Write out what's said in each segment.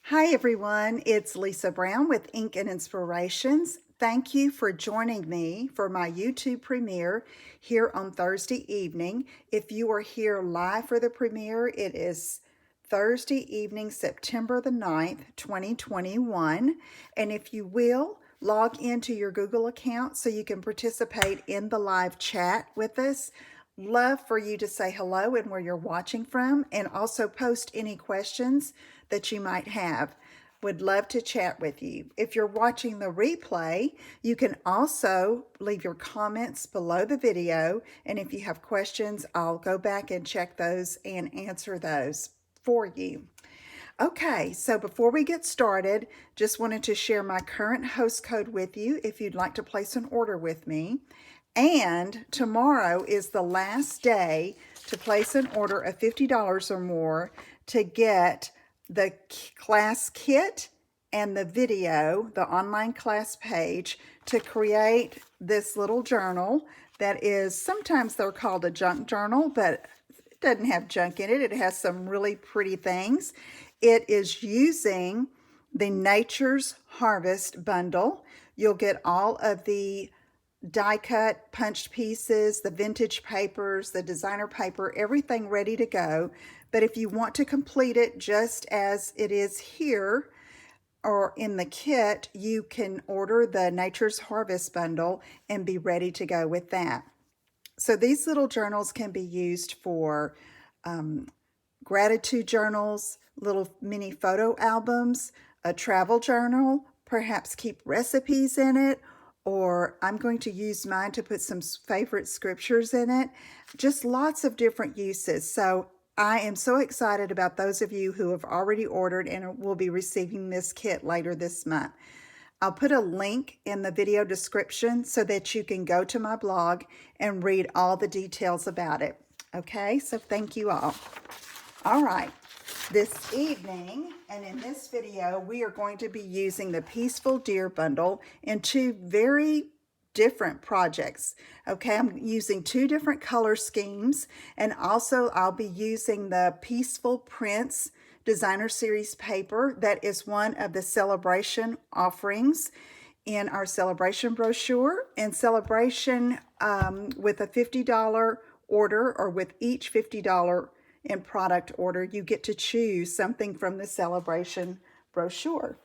Hi everyone, it's Lisa Brown with Ink and Inspirations. Thank you for joining me for my YouTube premiere here on Thursday evening. If you are here live for the premiere, it is Thursday evening, September the 9th, 2021. And if you will, log into your Google account so you can participate in the live chat with us. Love for you to say hello and where you're watching from, and also post any questions that you might have. Would love to chat with you. If you're watching the replay, you can also leave your comments below the video, and if you have questions, I'll go back and check those and answer those for you. Okay, so before we get started, just wanted to share my current host code with you if you'd like to place an order with me. And tomorrow is the last day to place an order of $50 or more to get the class kit and the video, the online class page, to create this little journal that is, sometimes they're called a junk journal, but it doesn't have junk in it. It has some really pretty things. It is using the Nature's Harvest bundle. You'll get all of the die cut punched pieces, the vintage papers, the designer paper, everything ready to go. But if you want to complete it just as it is here or in the kit, you can order the Nature's Harvest bundle and be ready to go with that. So these little journals can be used for gratitude journals, little mini photo albums, a travel journal, perhaps keep recipes in it, or I'm going to use mine to put some favorite scriptures in it. Just lots of different uses. So I am so excited about those of you who have already ordered and will be receiving this kit later this month. I'll put a link in the video description so that you can go to my blog and read all the details about it. Okay, so thank you all. All right, this evening and in this video, we are going to be using the Peaceful Deer bundle in two very different projects. Okay, I'm using two different color schemes, and also I'll be using the Peaceful Prints Designer Series paper. That is one of the celebration offerings in our celebration brochure. And celebration with a $50 order, or with each $50 in product order, you get to choose something from the celebration brochure.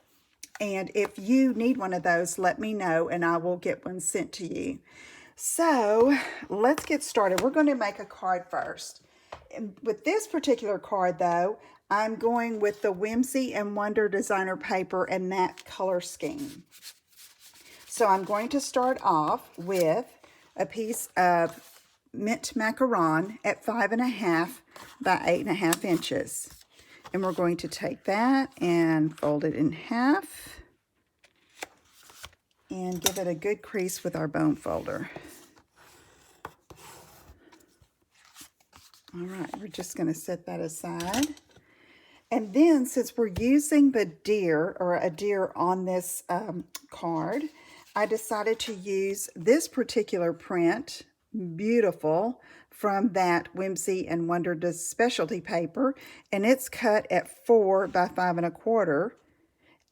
And if you need one of those, let me know and I will get one sent to you. So let's get started. We're going to make a card first. And with this particular card though, I'm going with the Whimsy and Wonder designer paper and that color scheme. So I'm going to start off with a piece of mint macaron at 5.5 by 8.5 inches. And we're going to take that and fold it in half and give it a good crease with our bone folder. All right, we're just going to set that aside. And then, since we're using the deer, or a deer on this card, I decided to use this particular print, beautiful, from that Whimsy and Wonder specialty paper, and it's cut at 4 by 5.25,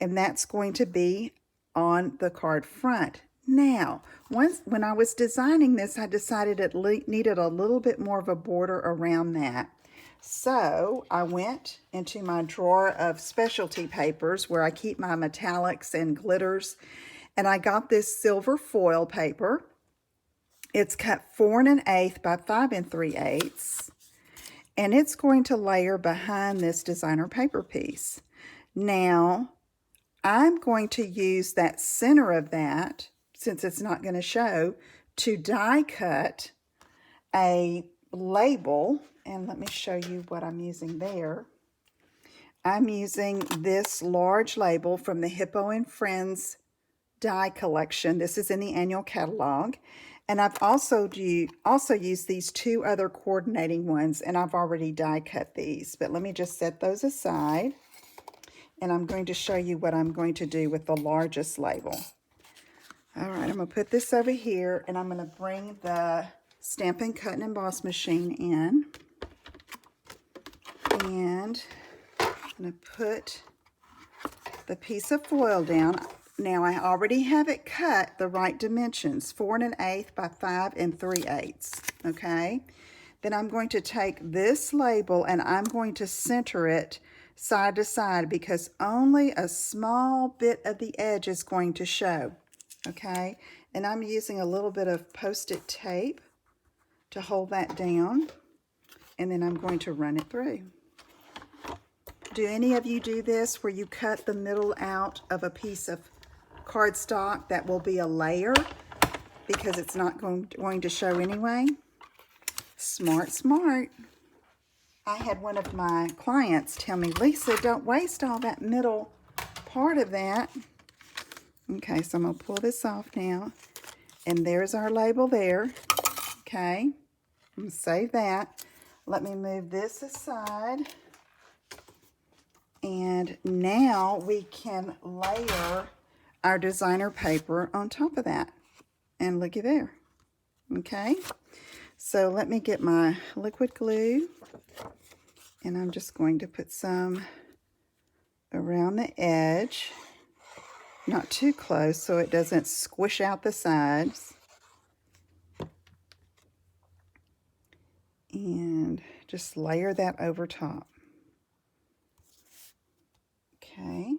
and that's going to be on the card front. Now, when I was designing this, I decided it needed a little bit more of a border around that. So I went into my drawer of specialty papers where I keep my metallics and glitters, and I got this silver foil paper. It's cut 4 1/8 by 5 3/8, and it's going to layer behind this designer paper piece. Now, I'm going to use that center of that, since it's not going to show, to die cut a label. And let me show you what I'm using there. I'm using this large label from the Hippo and Friends die collection. This is in the annual catalog. And I've also used these two other coordinating ones, and I've already die cut these. But let me just set those aside. And I'm going to show you what I'm going to do with the largest label. All right, I'm going to put this over here, and I'm going to bring the Stampin' Cut and Emboss machine in. And I'm going to put the piece of foil down. Now I already have it cut the right dimensions, 4 1/8 by 5 3/8, okay? Then I'm going to take this label and I'm going to center it side to side because only a small bit of the edge is going to show, okay? And I'm using a little bit of Post-it tape to hold that down, and then I'm going to run it through. Do any of you do this where you cut the middle out of a piece of cardstock that will be a layer because it's not going to show anyway? Smart, smart. I had one of my clients tell me, Lisa, don't waste all that middle part of that. Okay, so I'm going to pull this off now. And there's our label there. Okay, I'm going to save that. Let me move this aside. And now we can layer our designer paper on top of that. And looky there. Okay, so let me get my liquid glue. And I'm just going to put some around the edge. Not too close so it doesn't squish out the sides. And just layer that over top. Okay.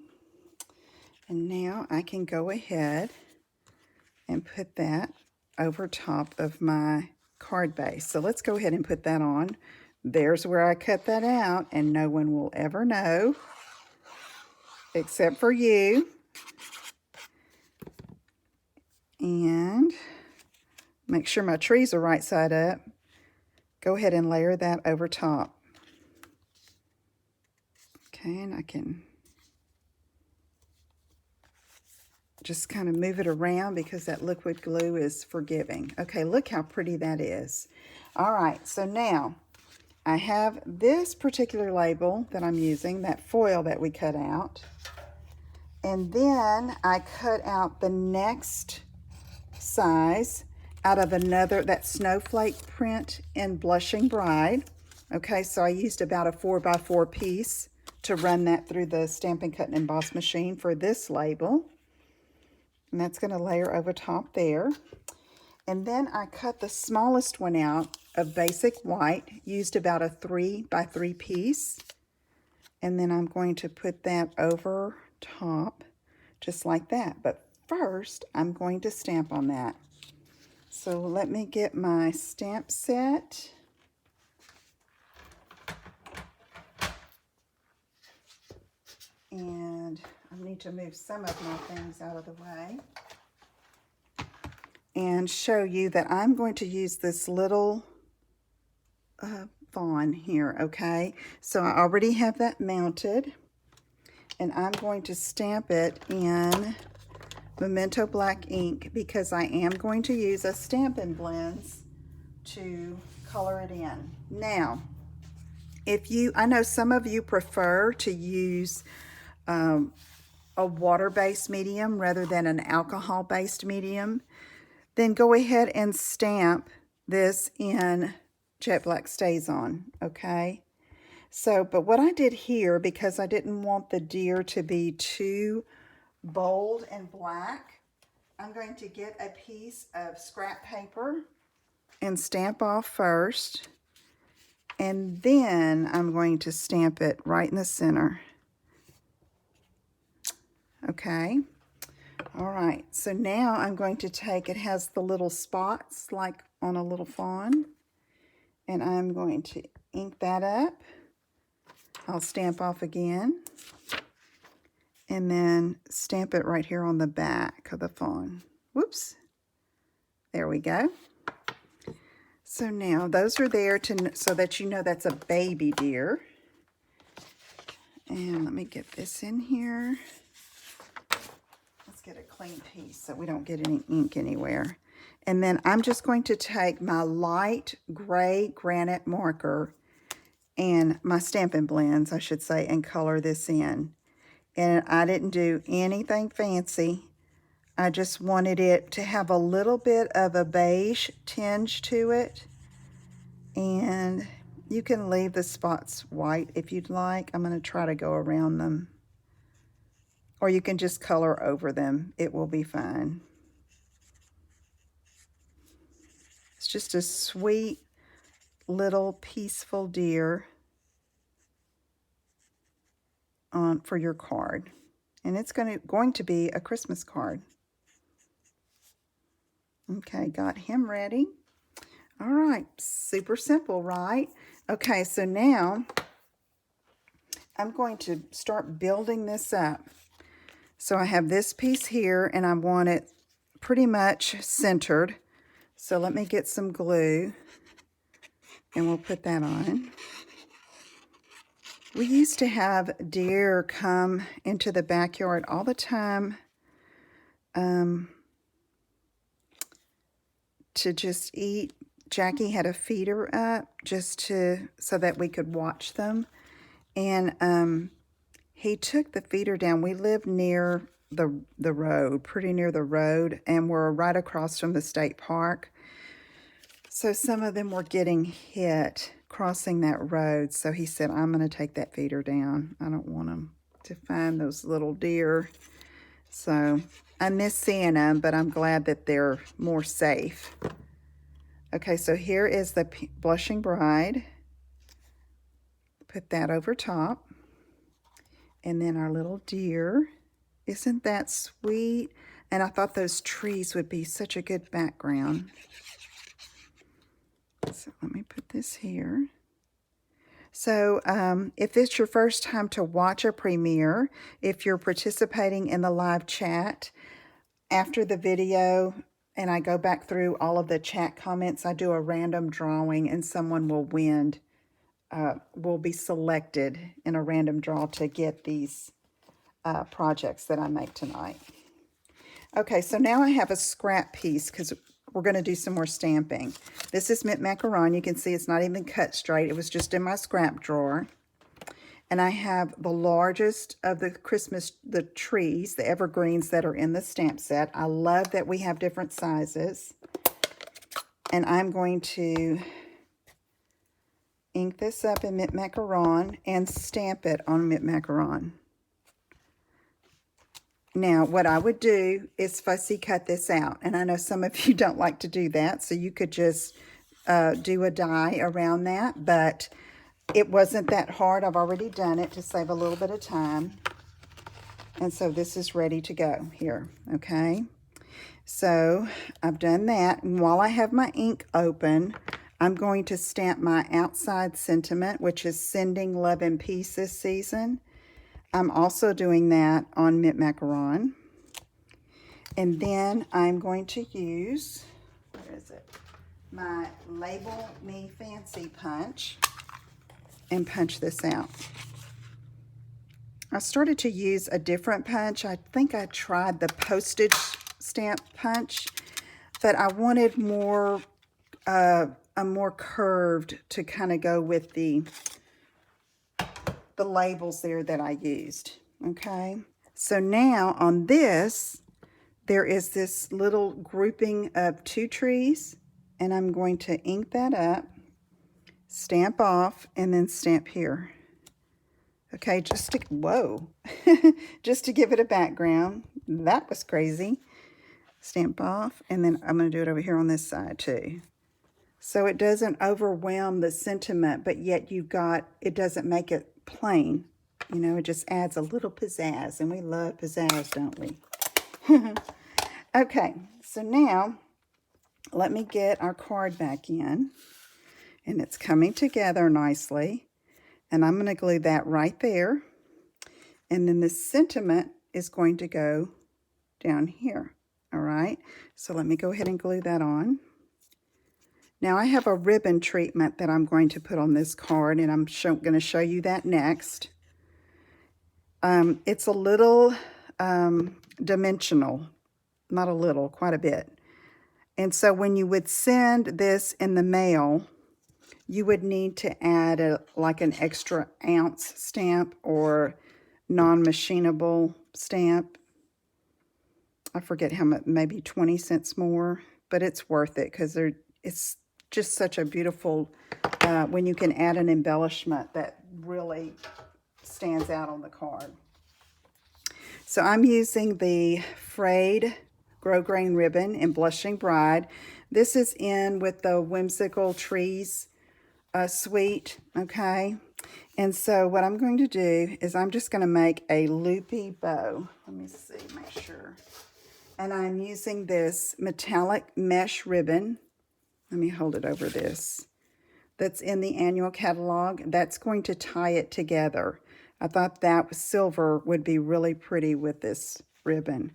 And now I can go ahead and put that over top of my card base. So let's go ahead and put that on. There's where I cut that out, and no one will ever know except for you. And make sure my trees are right side up. Go ahead and layer that over top. Okay, and I can just kind of move it around because that liquid glue is forgiving. Okay, look how pretty that is. All right, so now I have this particular label that I'm using, that foil that we cut out. And then I cut out the next size out of another, that snowflake print in Blushing Bride. Okay, so I used about a 4x4 piece to run that through the Stampin' Cut and Emboss machine for this label. And that's going to layer over top there. And then I cut the smallest one out of basic white, used about a 3x3 piece. And then I'm going to put that over top, just like that. But first, I'm going to stamp on that. So let me get my stamp set. And I need to move some of my things out of the way and show you that I'm going to use this little fawn here, okay? So I already have that mounted, and I'm going to stamp it in Memento Black ink because I am going to use a Stampin' Blends to color it in. Now, I know some of you prefer to use a water-based medium rather than an alcohol-based medium, then go ahead and stamp this in Jet Black StazOn, okay? So, but what I did here, because I didn't want the deer to be too bold and black, I'm going to get a piece of scrap paper and stamp off first, and then I'm going to stamp it right in the center. Okay, all right, so now I'm going to take, it has the little spots like on a little fawn, and I'm going to ink that up. I'll stamp off again, and then stamp it right here on the back of the fawn. Whoops, there we go. So now those are there so that you know that's a baby deer. And let me get this in here. Let's get a clean piece so we don't get any ink anywhere. And then I'm just going to take my light gray granite marker and my Stampin' Blends, I should say, and color this in. And I didn't do anything fancy. I just wanted it to have a little bit of a beige tinge to it. And you can leave the spots white if you'd like. I'm going to try to go around them. or you can just color over them. It will be fine. It's just a sweet little peaceful deer for your card. And it's going to be a Christmas card. Okay, got him ready. All right, super simple, right? Okay, so now I'm going to start building this up. So I have this piece here, and I want it pretty much centered. So let me get some glue, and we'll put that on. We used to have deer come into the backyard all the time to just eat. Jackie had a feeder up so that we could watch them. And he took the feeder down. We live near the road, pretty near the road, and we're right across from the state park. So some of them were getting hit crossing that road. So he said, I'm going to take that feeder down. I don't want them to find those little deer. So I miss seeing them, but I'm glad that they're more safe. Okay, so here is the Blushing Bride. Put that over top. And then our little deer. Isn't that sweet? And I thought those trees would be such a good background. So let me put this here. So if it's your first time to watch a premiere, if you're participating in the live chat, after the video, and I go back through all of the chat comments, I do a random drawing, and someone will win, will be selected in a random draw to get these projects that I make tonight. Okay, so now I have a scrap piece because we're going to do some more stamping. This is mint macaron. You can see it's not even cut straight. It was just in my scrap drawer. And I have the largest of the trees, the evergreens that are in the stamp set. I love that we have different sizes. And I'm going to ink this up in mint macaron and stamp it on mint macaron. Now, what I would do is fussy cut this out. And I know some of you don't like to do that, so you could just do a die around that. But it wasn't that hard. I've already done it to save a little bit of time. And so this is ready to go here, okay? So I've done that. And while I have my ink open, I'm going to stamp my outside sentiment, which is sending love and peace this season. I'm also doing that on mint macaron. And then I'm going to use, where is it? My Label Me Fancy punch and punch this out. I started to use a different punch. I think I tried the postage stamp punch, but I wanted more, a more curved to kind of go with the labels there that I used, okay? So now on this, there is this little grouping of 2 trees, and I'm going to ink that up, stamp off, and then stamp here. Okay, just to, whoa, just to give it a background. That was crazy. Stamp off, and then I'm going to do it over here on this side too. So it doesn't overwhelm the sentiment, but yet it doesn't make it plain. You know, it just adds a little pizzazz, and we love pizzazz, don't we? Okay, so now let me get our card back in, and it's coming together nicely, and I'm going to glue that right there, and then the sentiment is going to go down here. All right, so let me go ahead and glue that on. Now I have a ribbon treatment that I'm going to put on this card, and I'm going to show you that next. It's a little dimensional, not a little, quite a bit. And so when you would send this in the mail, you would need to add like an extra ounce stamp or non-machinable stamp. I forget how much, maybe 20 cents more, but it's worth it because it's just such a beautiful, when you can add an embellishment that really stands out on the card. So I'm using the frayed grosgrain ribbon in Blushing Bride. This is in with the Whimsical Trees suite, okay? And so what I'm going to do is I'm just going to make a loopy bow. Let me see, make sure. And I'm using this metallic mesh ribbon. Let me hold it over this. That's in the annual catalog. That's going to tie it together. I thought that silver would be really pretty with this ribbon.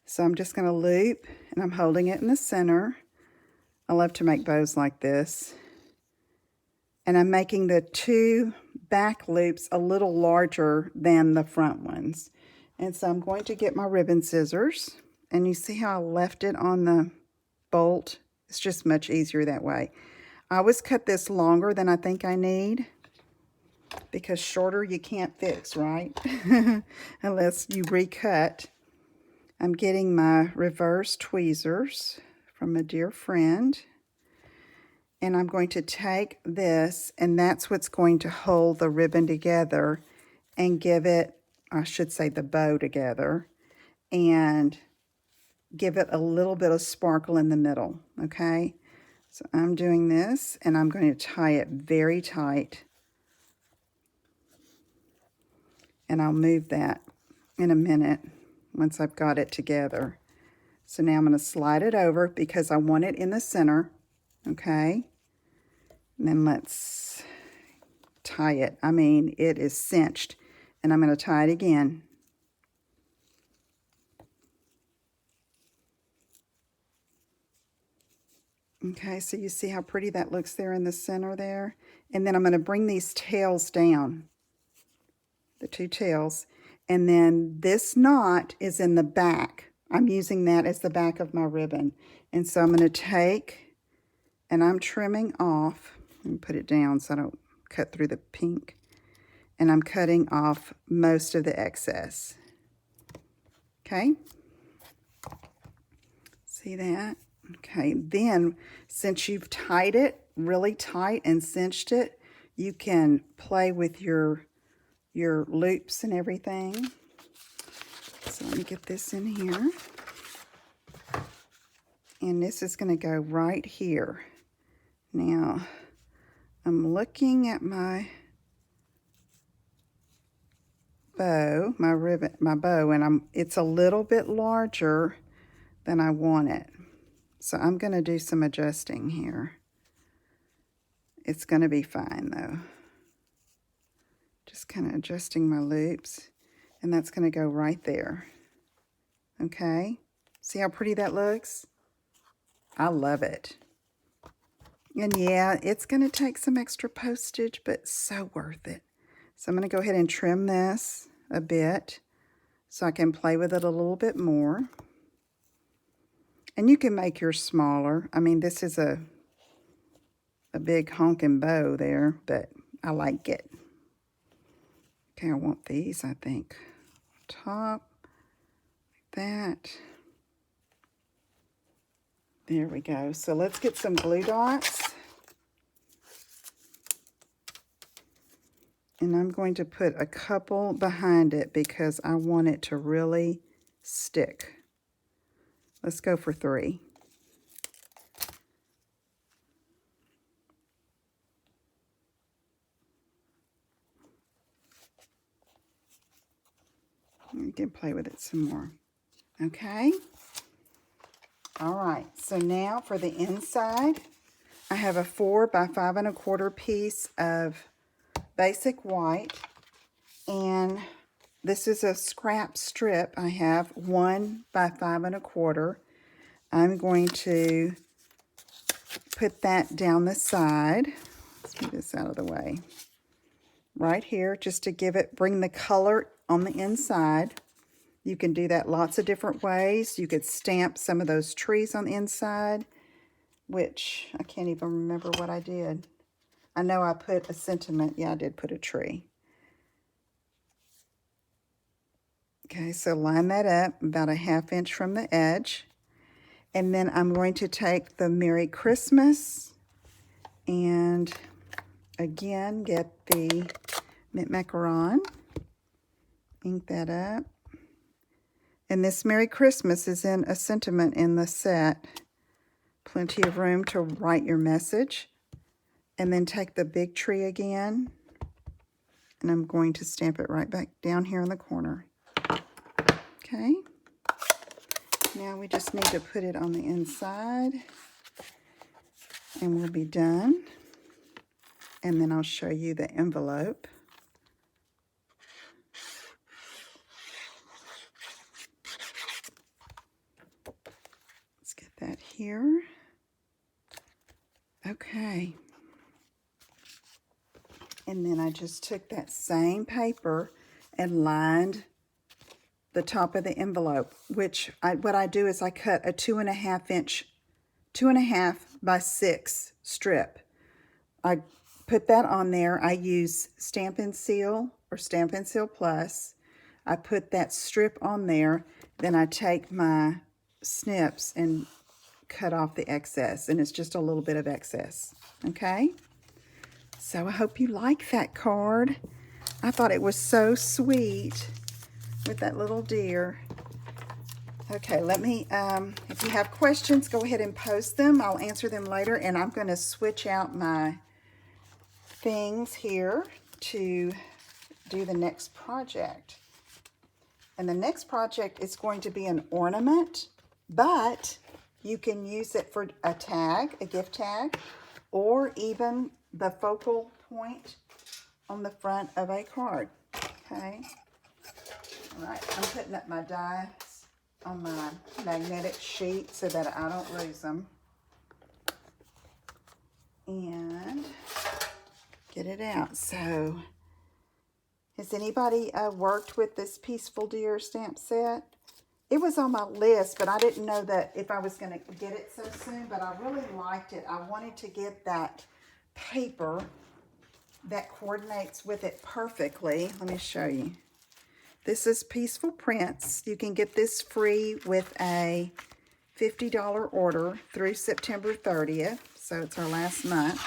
So I'm just going to loop, and I'm holding it in the center. I love to make bows like this. And I'm making the two back loops a little larger than the front ones. And so I'm going to get my ribbon scissors. And you see how I left it on the bolt? It's just much easier that way. I always cut this longer than I think I need, because shorter you can't fix, right? Unless you recut. I'm getting my reverse tweezers from a dear friend. And I'm going to take this, and that's what's going to hold the ribbon together and give it, I should say the bow together, and give it a little bit of sparkle in the middle, okay? So I'm doing this, and I'm going to tie it very tight. And I'll move that in a minute once I've got it together. So now I'm going to slide it over because I want it in the center, okay? And then let's tie it. I mean, it is cinched. And I'm going to tie it again. Okay, so you see how pretty that looks there in the center there? And then I'm going to bring these tails down, the two tails. And then this knot is in the back. I'm using that as the back of my ribbon. And so I'm going to take, and I'm trimming off, and put it down so I don't cut through the pink. And I'm cutting off most of the excess. Okay? See that? Okay, then since you've tied it really tight and cinched it, you can play with your loops and everything. So let me get this in here. And this is going to go right here. Now, I'm looking at my bow, my bow, and it's a little bit larger than I want it. So I'm going to do some adjusting here. It's going to be fine though. Just kind of adjusting my loops, and that's going to go right there. Okay? See how pretty that looks? I love it. And yeah, it's going to take some extra postage, but so worth it. So I'm going to go ahead and trim this a bit so I can play with it a little bit more. And you can make yours smaller. I mean, this is a big honking bow there, but I like it. Okay, I want these, I think. Top, like that. There we go. So let's get some glue dots. And I'm going to put a couple behind it because I want it to really stick. Let's go for 3. You can play with it some more. Okay. All right. So now for the inside, I have a 4 by 5 1/4 piece of basic white, and this is a scrap strip. I have 1 by 5 1/4. I'm going to put that down the side. Let's get this out of the way. Right here, just to bring the color on the inside. You can do that lots of different ways. You could stamp some of those trees on the inside, which I can't even remember what I did. I know I put a sentiment. Yeah, I did put a tree. Okay, so line that up about a 1/2 inch from the edge. And then I'm going to take the Merry Christmas and again get the mint macaron, ink that up, And this Merry Christmas is in a sentiment in the set. Plenty of room to write your message. And then take the big tree again. And I'm going to stamp it right back down here in the corner. Okay. Now we just need to put it on the inside. And we'll be done. And then I'll show you the envelope. Let's get that here. Okay. And then I just took that same paper and lined the top of the envelope, which what I do is I cut a 2.5 inch, 2.5 by 6 strip. I put that on there. I use Stampin' Seal or Stampin' Seal Plus. I put that strip on there. Then I take my snips and cut off the excess, and it's just a little bit of excess. Okay? So I hope you like that card. I thought it was so sweet with that little deer. Okay, let me, if you have questions, go ahead and post them. I'll answer them later, and I'm going to switch out my things here to do the next project. And the next project is going to be an ornament, but you can use it for a tag, a gift tag, or even the focal point on the front of a card. Okay. All right, I'm putting up my dies on my magnetic sheet so that I don't lose them. And get it out. So, has anybody worked with this Peaceful Deer stamp set? It was on my list, but I didn't know that if I was going to get it so soon, but I really liked it. I wanted to get that paper that coordinates with it perfectly. Let me show you. This is Peaceful Prints. You can get this free with a $50 order through September 30th. So it's our last month.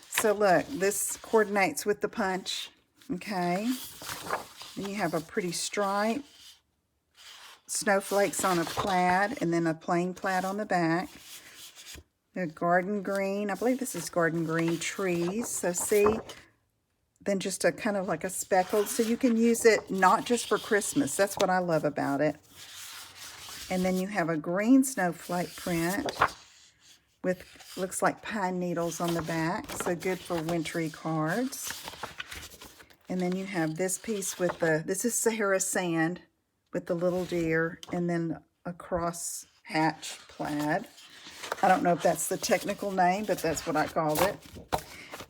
So look, this coordinates with the punch. Okay. Then you have a pretty stripe. Snowflakes on a plaid, and then a plain plaid on the back. The garden green, I believe this is garden green trees. So see, then just a kind of like a speckled, so you can use it not just for Christmas. That's what I love about it. And then you have a green snowflake print with, looks like pine needles on the back, so good for wintry cards. And then you have this piece with the, this is Sahara Sand with the little deer, and then a cross hatch plaid. I don't know if that's the technical name, but that's what I called it.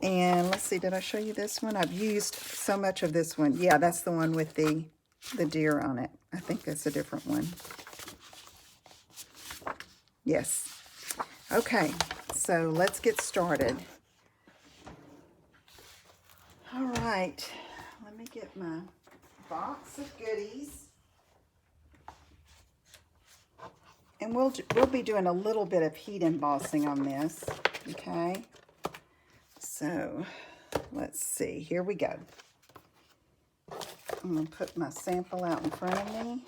And let's see, did I show you this one? I've used so much of this one. Yeah, that's the one with the deer on it. I think that's a different one. Yes. Okay, so let's get started. All right, let me get my box of goodies. And we'll be doing a little bit of heat embossing on this, okay? So, let's see. Here we go. I'm going to put my sample out in front of me.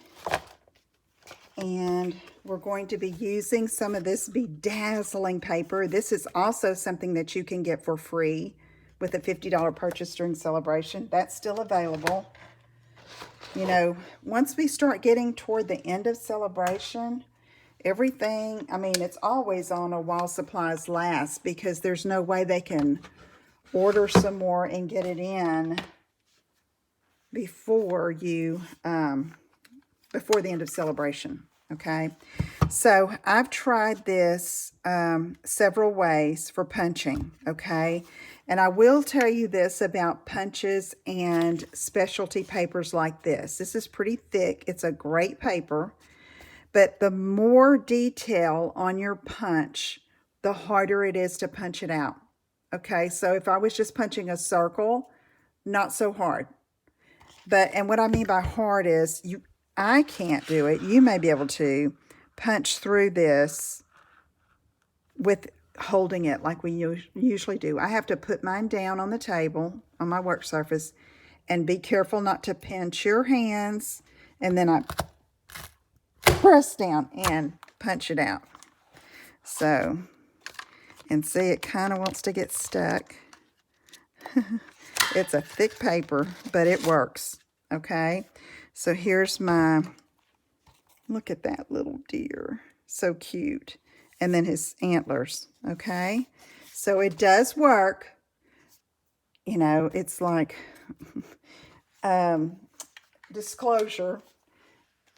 And we're going to be using some of this bedazzling paper. This is also something that you can get for free with a $50 purchase during celebration. That's still available. You know, once we start getting toward the end of celebration, everything, I mean, it's always on a while supplies last, because there's no way they can order some more and get it in before you, before the end of celebration, okay? So I've tried this several ways for punching, okay? And I will tell you this about punches and specialty papers like this. This is pretty thick. It's a great paper. But the more detail on your punch, the harder it is to punch it out. Okay, so if I was just punching a circle, not so hard. But, and what I mean by hard is, I can't do it. You may be able to punch through this with holding it like we usually do. I have to put mine down on the table, on my work surface, and be careful not to pinch your hands. And then I press down and punch it out. So, and see, it kind of wants to get stuck. It's a thick paper, but it works, okay? So here's my, look at that little deer. So cute. And then his antlers, okay? So it does work. You know, it's like, disclosure,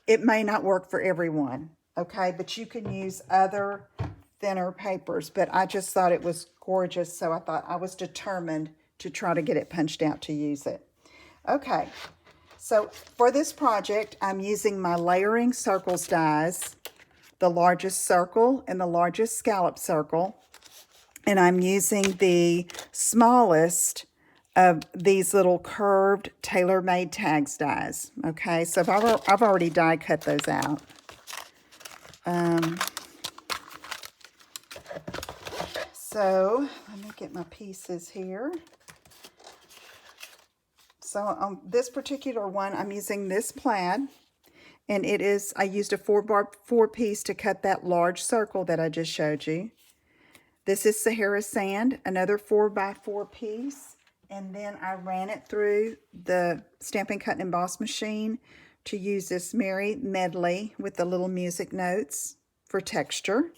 it may not work for everyone, okay? But you can use other thinner papers. But I just thought it was gorgeous, so I thought I was determined to try to get it punched out to use it. Okay, so for this project, I'm using my layering circles dies, the largest circle and the largest scallop circle. And I'm using the smallest of these little curved tailor-made tags dies. Okay, so I've already die cut those out. So let me get my pieces here. So on this particular one, I'm using this plaid, and it is, I used a 4x4 piece to cut that large circle that I just showed you. This is Sahara Sand, another 4x4 piece, and then I ran it through the Stampin' Cut and Emboss machine to use this Merry Medley with the little music notes for texture.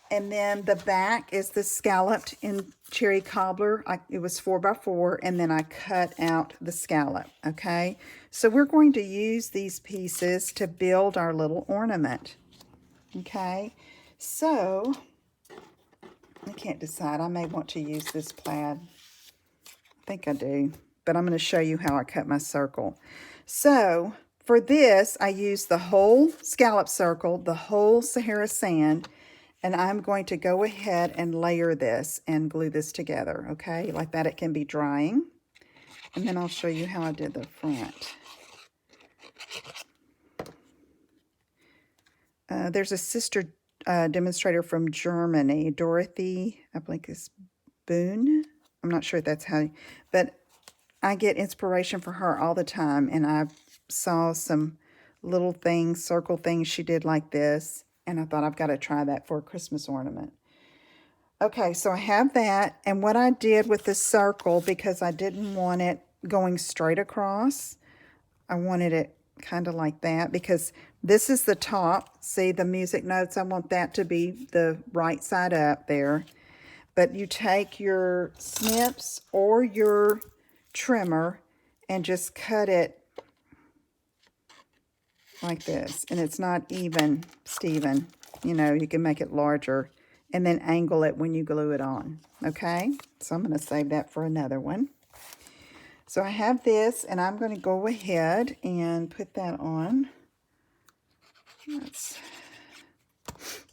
And then the back is the scalloped in cherry cobbler. It was 4x4, and then I cut out the scallop, okay? So we're going to use these pieces to build our little ornament, okay? So I can't decide. I may want to use this plaid. I think I do, but I'm going to show you how I cut my circle. So for this, I used the whole scallop circle, the whole Sahara Sand, and I'm going to go ahead and layer this and glue this together, okay? Like that it can be drying. And then I'll show you how I did the front. There's a sister demonstrator from Germany, Dorothy, I believe it's Boone. I'm not sure if that's how, but I get inspiration for her all the time. And I saw some little things, circle things she did like this. And I thought I've got to try that for a Christmas ornament. Okay, so I have that. And what I did with the circle, because I didn't want it going straight across, I wanted it kind of like that, because this is the top. See the music notes? I want that to be the right side up there. But you take your snips or your trimmer and just cut it like this. And it's not even, Steven. You know, you can make it larger and then angle it when you glue it on. Okay? So I'm going to save that for another one. So I have this, and I'm going to go ahead and put that on.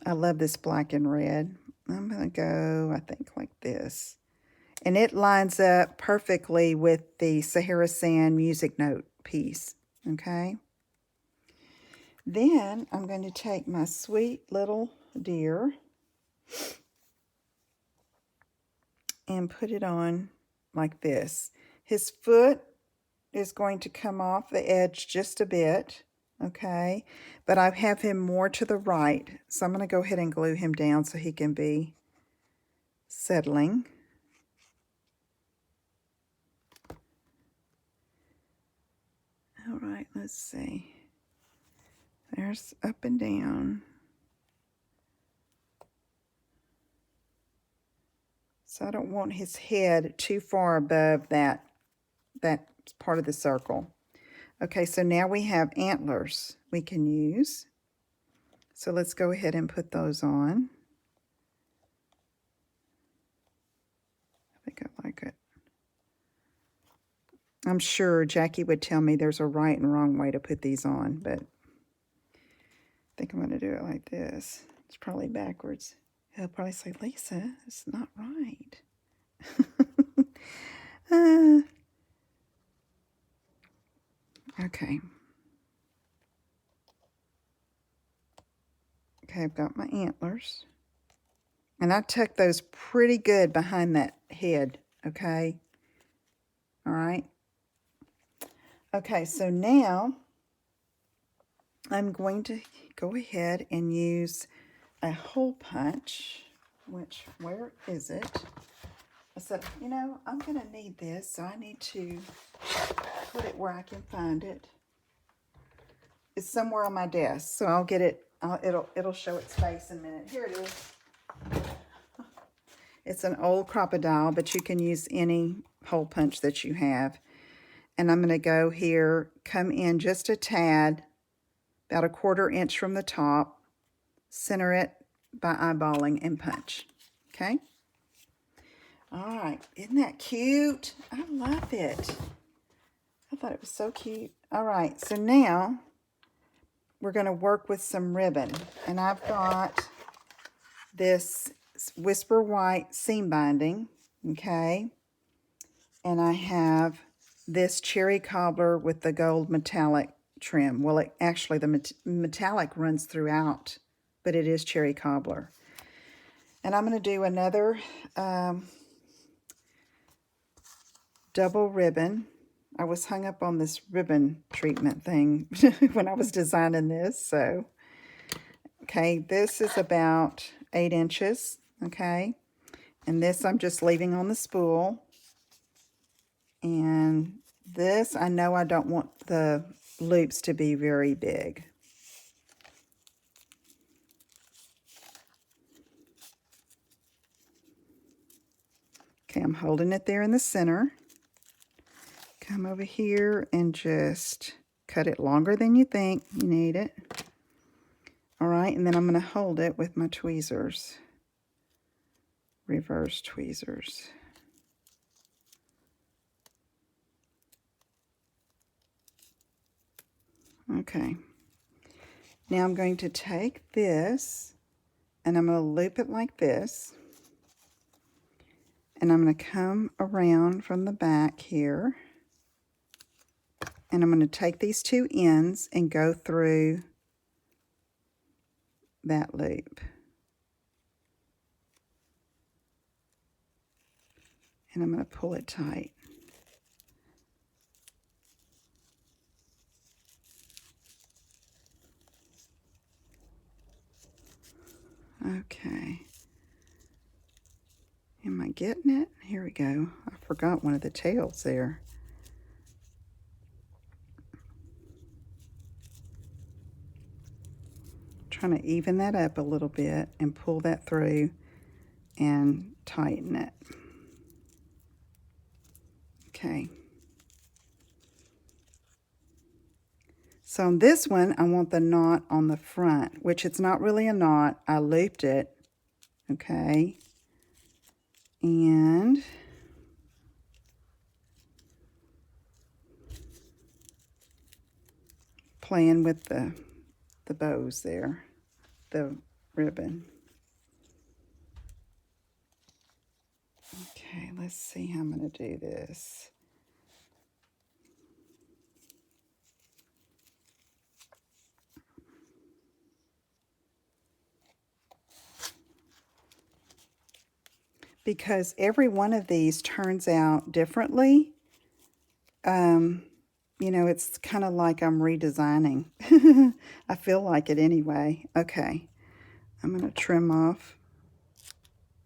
I love this black and red. I'm going to go, I think, like this. And it lines up perfectly with the Sahara Sand music note piece. Okay? Then I'm going to take my sweet little deer and put it on like this. His foot is going to come off the edge just a bit, okay? But I have him more to the right, so I'm going to go ahead and glue him down so he can be settling. All right, let's see. There's up and down. So I don't want his head too far above that part of the circle. Okay, so now we have antlers we can use. So let's go ahead and put those on. I think I like it. I'm sure Jackie would tell me there's a right and wrong way to put these on, but I think I'm going to do it like this. It's probably backwards. He'll probably say, Lisa, it's not right. Okay. Okay, I've got my antlers. And I tucked those pretty good behind that head, okay? All right. Okay, so now I'm going to go ahead and use a hole punch, which, where is it? I said, you know, I'm going to need this, so I need to put it where I can find it. It's somewhere on my desk, so I'll get it. It'll show its face in a minute. Here it is. It's an old crocodile, but you can use any hole punch that you have. And I'm going to go here, come in just a tad, about 1/4 inch from the top, center it by eyeballing and punch. Okay? All right. Isn't that cute? I love it. I thought it was so cute. All right. So now we're going to work with some ribbon. And I've got this Whisper White seam binding. Okay? And I have this cherry cobbler with the gold metallic trim. Well, actually the metallic runs throughout, but it is cherry cobbler. And I'm going to do another double ribbon. I was hung up on this ribbon treatment thing when I was designing this. So, okay, this is about 8 inches, okay? And this I'm just leaving on the spool. And this, I know I don't want the loops to be very big. Okay, I'm holding it there in the center. Come over here and just cut it longer than you think you need it. All right, and then I'm going to hold it with my tweezers. Reverse tweezers. Okay. Now I'm going to take this and I'm going to loop it like this. And I'm going to come around from the back here. And I'm going to take these two ends and go through that loop. And I'm going to pull it tight. Okay. Am I getting it? Here we go. I forgot one of the tails there. Trying to even that up a little bit and pull that through and tighten it. Okay. So on this one, I want the knot on the front, which it's not really a knot. I looped it. Okay. And playing with the bows there, the ribbon. Okay, let's see how I'm going to do this. Because every one of these turns out differently. You know, it's kind of like I'm redesigning. I feel like it anyway. Okay, I'm going to trim off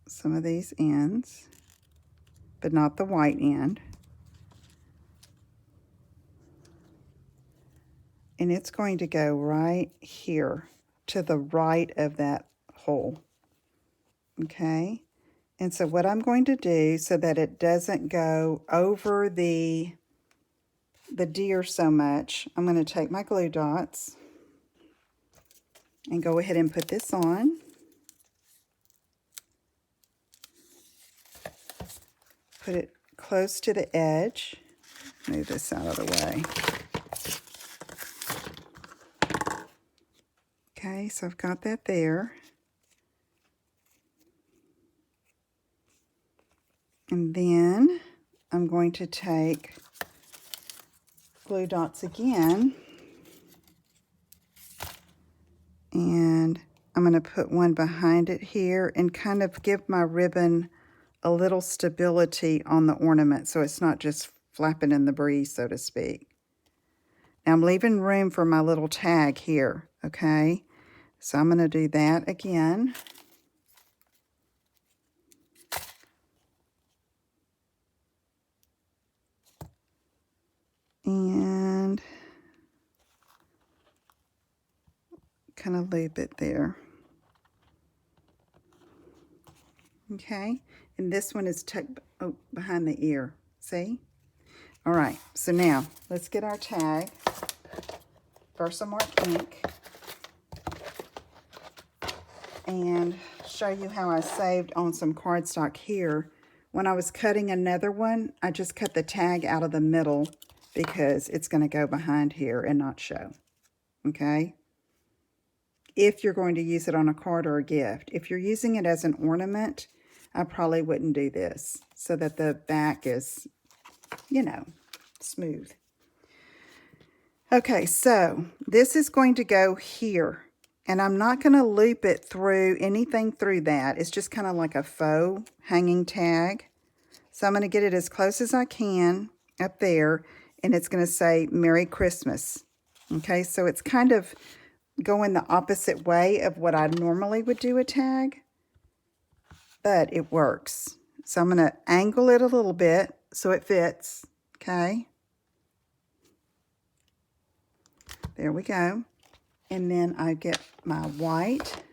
some of these ends, but not the white end. And it's going to go right here to the right of that hole. Okay, and so what I'm going to do so that it doesn't go over the deer so much, I'm going to take my glue dots and go ahead and put this on. Put it close to the edge. Move this out of the way. Okay, so I've got that there. And then I'm going to take glue dots again. And I'm going to put one behind it here and kind of give my ribbon a little stability on the ornament so it's not just flapping in the breeze, so to speak. I'm leaving room for my little tag here, okay? So I'm going to do that again. And kind of loop it there. Okay, and this one is tucked behind the ear, see? All right, so now let's get our tag. First I'll mark ink and show you how I saved on some cardstock here. When I was cutting another one, I just cut the tag out of the middle because it's going to go behind here and not show, okay? If you're going to use it on a card or a gift. If you're using it as an ornament, I probably wouldn't do this so that the back is, you know, smooth. Okay, so this is going to go here, and I'm not going to loop it through anything through that. It's just kind of like a faux hanging tag. So I'm going to get it as close as I can up there, and it's going to say Merry Christmas. Okay, so it's kind of going the opposite way of what I normally would do a tag, but it works. So I'm going to angle it a little bit so it fits, okay? There we go. And then I get my white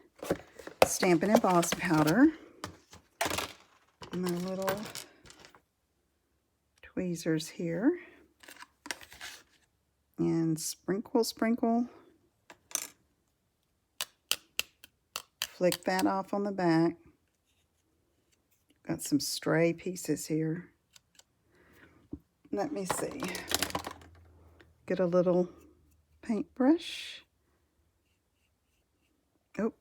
Stampin' Emboss powder, my little tweezers here, and sprinkle, flick that off on the back. Got some stray pieces here. Let me see. Get a little paintbrush. Oh,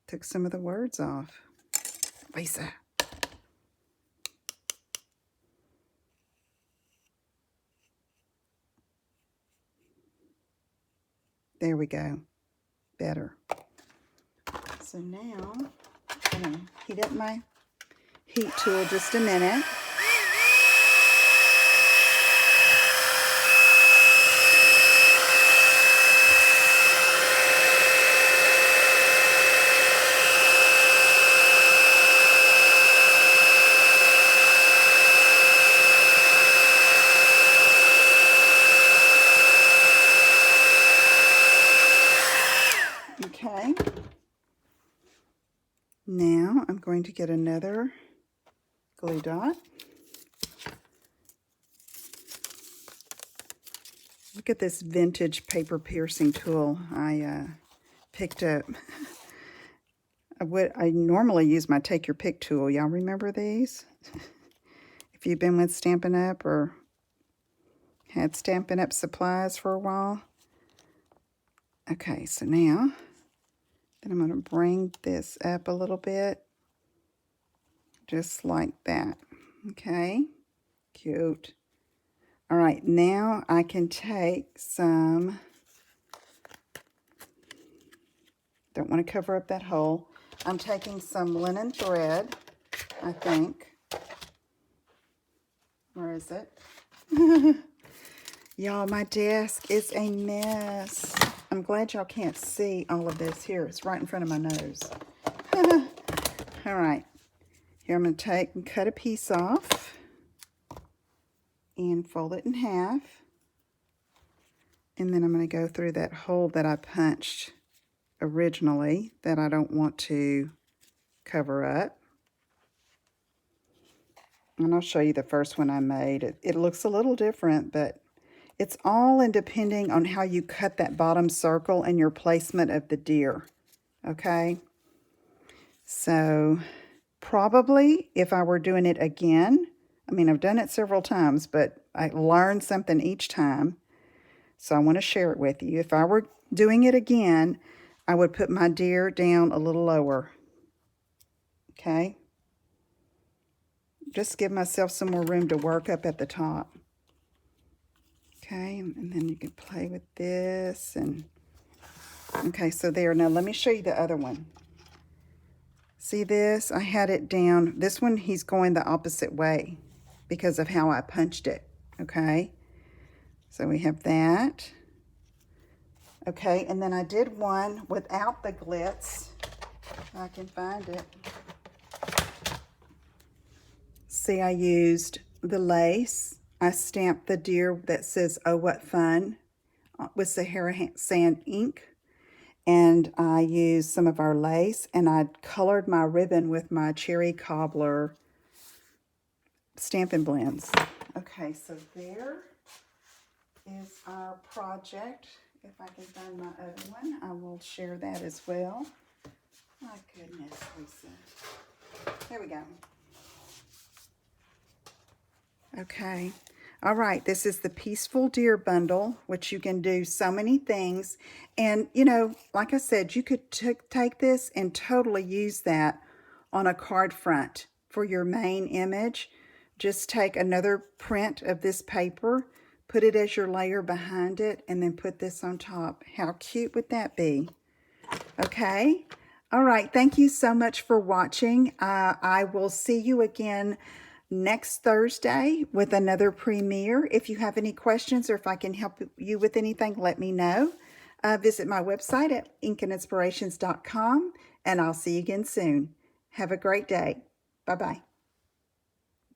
took some of the words off. Lisa. There we go. Better. So now, I'm going to heat up my heat tool just a minute. Okay, now I'm going to get another glue dot. Look at this vintage paper piercing tool I picked up. I normally use my Take Your Pick tool. Y'all remember these? If you've been with Stampin' Up! Or had Stampin' Up! Supplies for a while. Okay, so now then I'm going to bring this up a little bit, just like that. Okay, cute. All right, now I can take some, don't want to cover up that hole. I'm taking some linen thread, I think. Where is it? Y'all, my desk is a mess. I'm glad y'all can't see all of this here. It's right in front of my nose. All right. Here I'm going to take and cut a piece off and fold it in half. And then I'm going to go through that hole that I punched originally that I don't want to cover up. And I'll show you the first one I made. It looks a little different, but it's all in depending on how you cut that bottom circle and your placement of the deer, okay? So probably if I were doing it again, I mean, I've done it several times, but I learned something each time. So I want to share it with you. If I were doing it again, I would put my deer down a little lower, okay? Just give myself some more room to work up at the top. Okay, and then you can play with this and okay, so there. Now let me show you the other one. See this? I had it down. This one, he's going the opposite way because of how I punched it. Okay, So we have that. Okay, and then I did one without the glitz. If I can find it. See, I used the lace. I stamped the deer that says, "Oh, what fun," with Sahara Sand ink. And I used some of our lace, and I colored my ribbon with my Cherry Cobbler Stampin' Blends. Okay, so there is our project. If I can find my other one, I will share that as well. My goodness, Lisa. There we go. Okay. All right, this is the Peaceful Deer Bundle, which you can do so many things. And, you know, like I said, you could take this and totally use that on a card front for your main image. Just take another print of this paper, put it as your layer behind it, and then put this on top. How cute would that be? Okay. All right. Thank you so much for watching. I will see you again next Thursday with another premiere. If you have any questions or if I can help you with anything, let me know. Visit my website at inkandinspirations.com, and I'll see you again soon. Have a great day. Bye-bye.